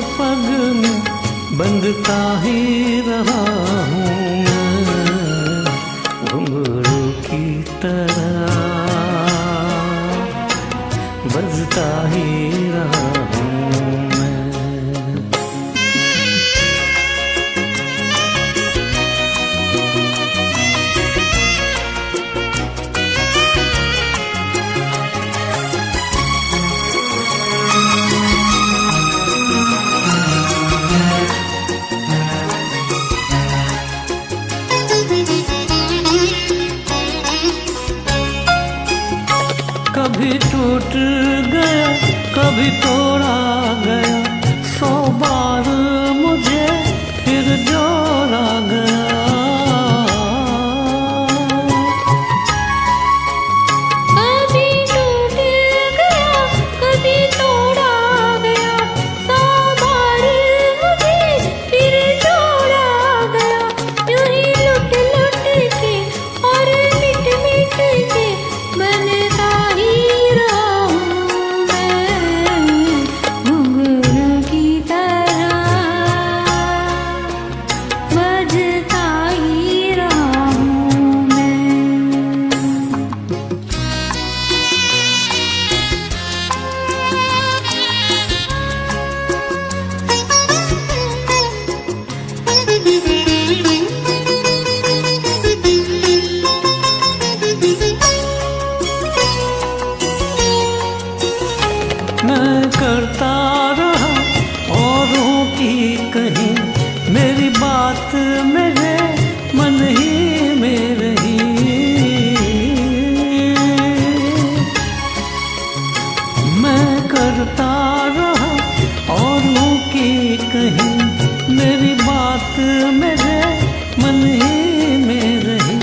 पग में बंधता ही रहा हूँ मैं, घुंघरू की तरह बजता ही रहा हूँ मैं। कभी टूट गया कभी तोड़ा गया, 100 बार मुझे फिर जोड़ा गया। कभी टूट गया कभी तोड़ा गया, 100 बार मुझे फिर जोड़ा गया। यूं ही लुट लुट के और मिट मिट के बनता ही रहा हूँ मैं, घुंघरू की तरह बजता ही रहा हूँ मैं। मैं करता रहा औरों की कहीं, मेरी बात मेरे मन ही में रही। मैं करता रहा औरों की कहीं, मेरी बात मेरे मन ही में रही।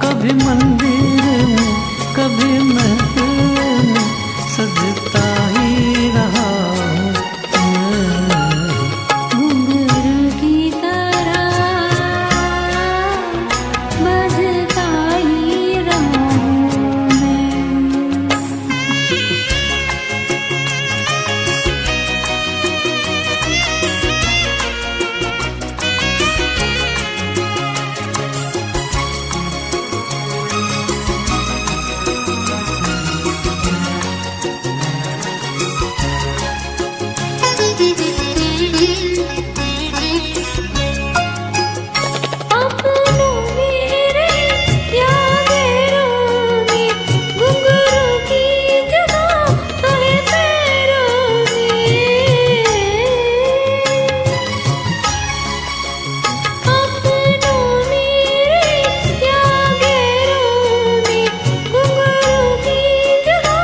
कभी मंदिर में कभी महफिल में सजता ही रहा हूँ मैं, घुंघरू की तरह बजता ही रहा हूँ मैं। अपनों में रहे या गैरों में, घुंघरू की जगह तो है पैरों में। अपनों में रहे या गैरों में, घुंघरू की जगह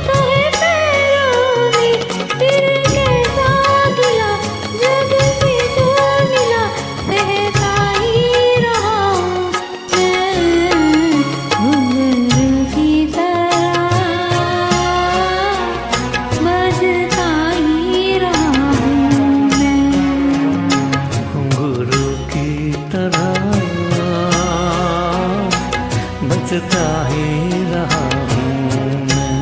तो है पैरों में। फिर कैसा गिला जग से जो मिला, सहता ही रहा हूँ मैं, घुंघरू की तरह बजता ही रहा हूँ मैं। घुंघरू की तरह बजता ही रहा हूँ मैं।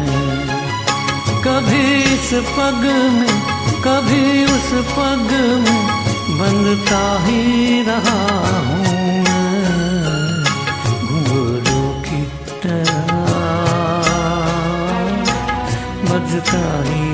कभी इस पग में कभी उस पग में बंधता ही रहा हूँ मैं, घुंघरू की तरह बजता ही